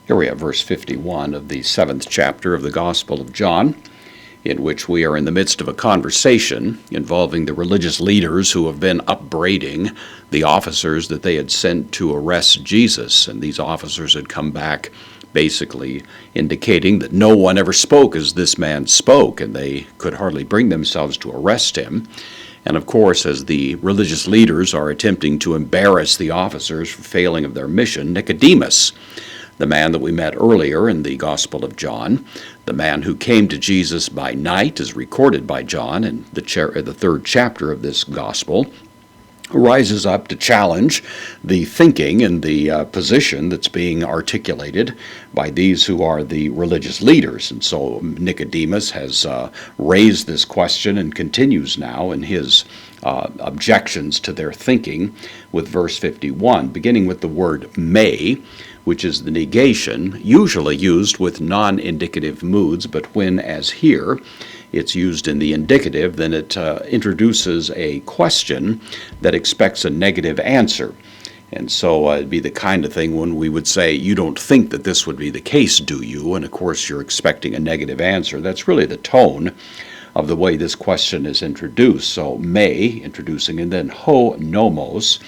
Here we have verse 51 of the 7th chapter of the Gospel of John, in which we are in the midst of a conversation involving the religious leaders who have been upbraiding the officers that they had sent to arrest Jesus. And these officers had come back basically indicating that no one ever spoke as this man spoke, and they could hardly bring themselves to arrest him. And of course, as the religious leaders are attempting to embarrass the officers for failing of their mission, Nicodemus, the man that we met earlier in the Gospel of John, the man who came to Jesus by night, as recorded by John in the 3rd chapter of this Gospel, rises up to challenge the thinking and the position that's being articulated by these who are the religious leaders. And so Nicodemus has raised this question and continues now in his objections to their thinking with verse 51, beginning with the word may, which is the negation, usually used with non-indicative moods, but when, as here, it's used in the indicative, then it introduces a question that expects a negative answer. And so it'd be the kind of thing when we would say, you don't think that this would be the case, do you? And of course you're expecting a negative answer. That's really the tone of the way this question is introduced. So may, introducing, and then ho nomos,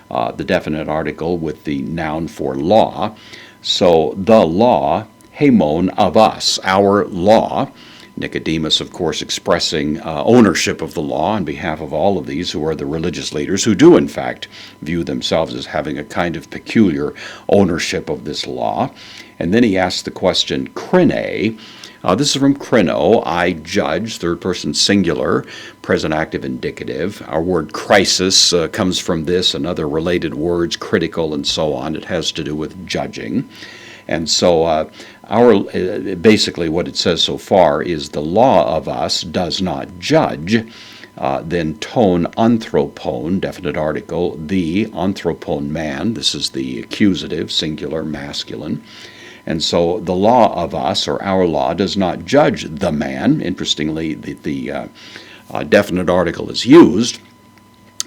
the definite article with the noun for law. So the law, hemon, of us, our law. Nicodemus, of course, expressing ownership of the law on behalf of all of these who are the religious leaders, who do, in fact, view themselves as having a kind of peculiar ownership of this law. And then he asks the question, krine. This is from krino, I judge, third person singular, present active indicative. Our word crisis comes from this and other related words, critical and so on. It has to do with judging. And so basically what it says so far is the law of us does not judge. Then ton anthropon, definite article, the anthropon man. This is the accusative, singular, masculine. And so the law of us, or our law, does not judge the man. Interestingly, the definite article is used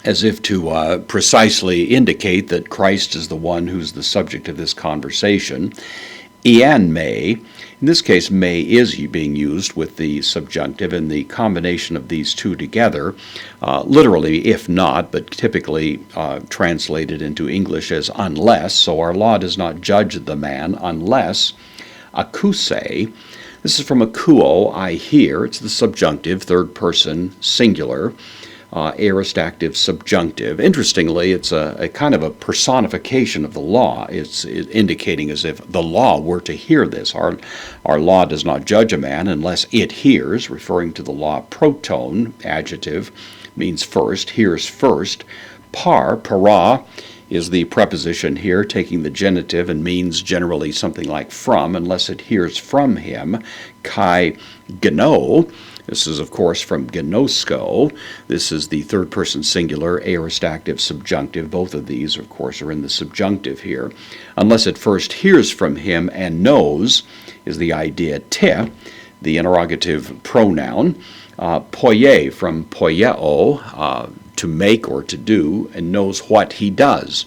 as if to precisely indicate that Christ is the one who's the subject of this conversation. Ian may, in this case, may is being used with the subjunctive, and the combination of these two together, literally, if not, but typically translated into English as unless. So our law does not judge the man unless accuse. This is from akuo, I hear. It's the subjunctive, third person, singular. Aorist active subjunctive. Interestingly, it's a kind of a personification of the law. It's indicating as if the law were to hear this. Our law does not judge a man unless it hears, referring to the law. Proton, adjective, means first, hears first. Para, is the preposition here, taking the genitive and means generally something like from, unless it hears from him. Kai geno. This is, of course, from gnosko. This is the third person singular, aorist active, subjunctive. Both of these, of course, are in the subjunctive here. Unless it first hears from him and knows is the idea te, the interrogative pronoun. Poie, from poieo, to make or to do, and knows what he does.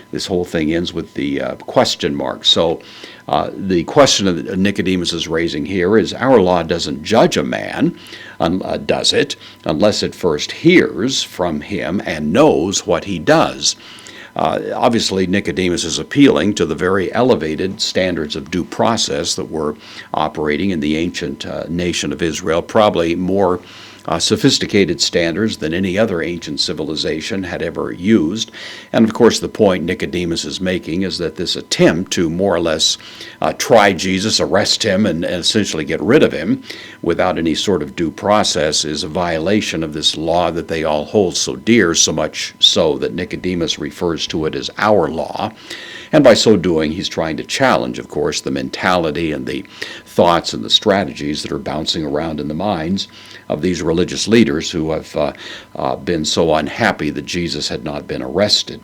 This whole thing ends with the question mark. So the question that Nicodemus is raising here is, our law doesn't judge a man, does it, unless it first hears from him and knows what he does. Obviously, Nicodemus is appealing to the very elevated standards of due process that were operating in the ancient nation of Israel, probably more sophisticated standards than any other ancient civilization had ever used. And of course, the point Nicodemus is making is that this attempt to more or less try Jesus, arrest him, and essentially get rid of him without any sort of due process is a violation of this law that they all hold so dear, so much so that Nicodemus refers to it as our law. And by so doing, he's trying to challenge, of course, the mentality and the thoughts and the strategies that are bouncing around in the minds of these religious leaders who have been so unhappy that Jesus had not been arrested.